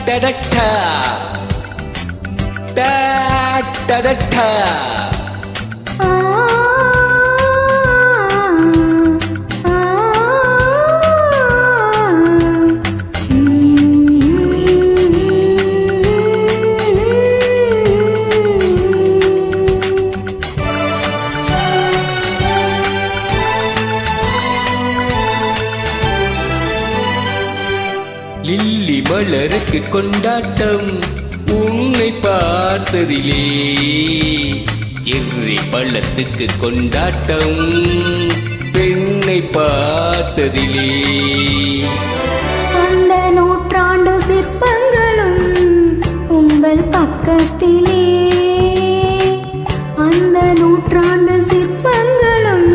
டடட்டா டடட்டா lily மலருக்கு கொண்டாட்டம் உன்னை பார்த்ததிலே, செர்ரி பழத்துக்கு கொண்டாட்டம் பெண்ணை பார்த்ததிலே. அந்த நூற்றாண்டு சிற்பங்களும் உங்கள் பக்கத்திலே, அந்த நூற்றாண்டு சிற்பங்களும்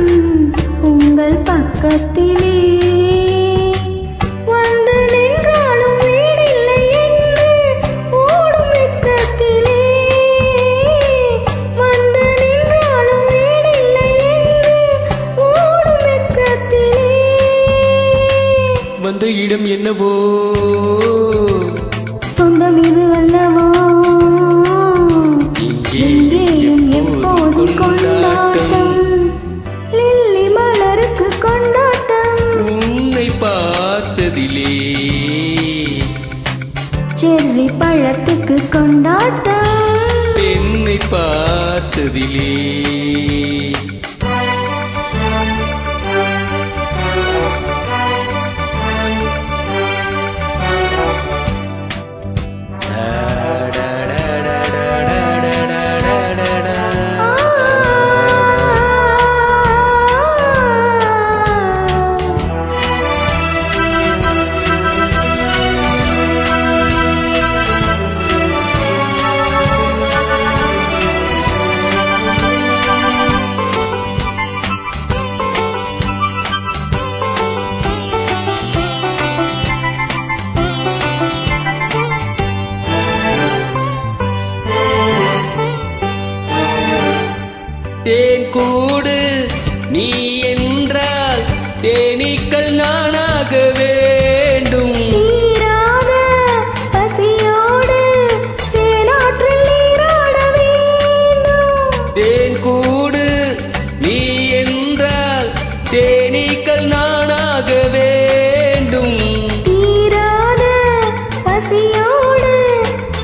உங்கள் பக்கத்திலே. வந்த இடம் என்னவோ சொந்தம் இது அல்லவோ, எங்கேயும் எப்போதும் கொண்டாட்டம். லில்லி மலருக்கு கொண்டாட்டம் உன்னை பார்த்ததிலே, செர்ரி பழத்துக்கு கொண்டாட்டம் பெண்ணை பார்த்ததிலே. தேன் கூடு நீ என்றால் தேனீக்கள் நானாக வேண்டும். நீராத பசியோடு தேனாற்றில் நீராட வேண்டும். தேன் கூடு நீ என்றால் தேனீக்கள் நானாக வேண்டும். நீராத பசியோடு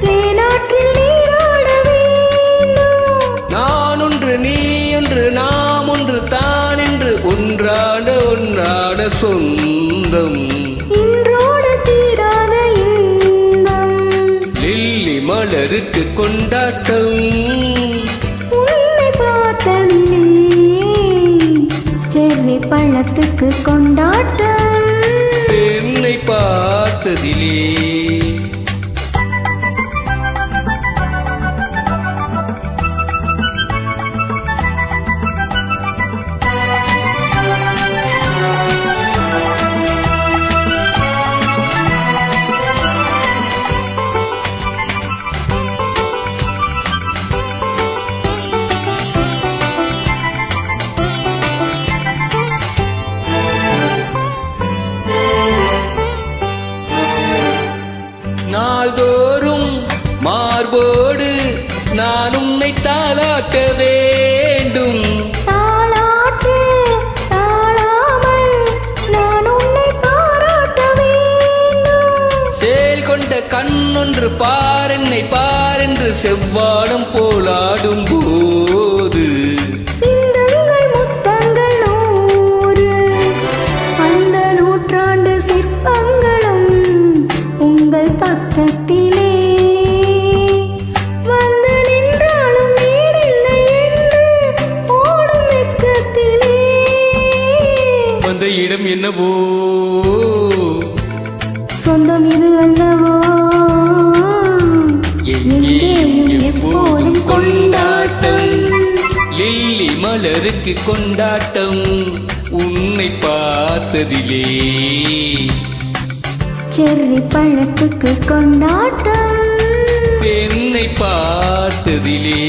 தேனாற்றில் நீராட வேண்டும். நான் ஒன்று நீ ஒன்று நாம் ஒன்று தான் என்று ஒன்றாட ஒன்றாட சொந்தம். இன்றோடு தீராத இன்பம். லில்லி மலருக்கு கொண்டாட்டம் உன்னை பார்த்ததிலே, செர்ரி பழத்துக்கு கொண்டாட்டம் பெண்ணை பார்த்ததிலே. நாள்தோறும் மார்போடு நான் உன்னை தாளாட்ட வேண்டும். தாளாட்டு தாளாமல் நான் உன்னை பாராட்ட வேண்டும். சேல் கொண்ட கண்ணொன்று பாரென்னை பாரென்று செவ்வானம் போலாடும் போது சிந்தங்கள் முத்தங்கள் நூறு, அந்த நூற்றாண்டு சிற்பங்களும் உங்கள் பக்கத்திலே. வந்து நின்றாலும் நீடில்லை என்று ஓடும் வெட்கத்திலே. வந்த இடம் என்னவோ சொந்தம் இது அல்லவோ, எங்கேயும் எப்போதும் கொண்டாட்டம். லில்லி மலருக்கு கொண்டாட்டம் உன்னை பார்த்ததிலே, செர்ரி பழத்துக்கு கொண்டாட்டம் பெண்ணை பார்த்ததிலே.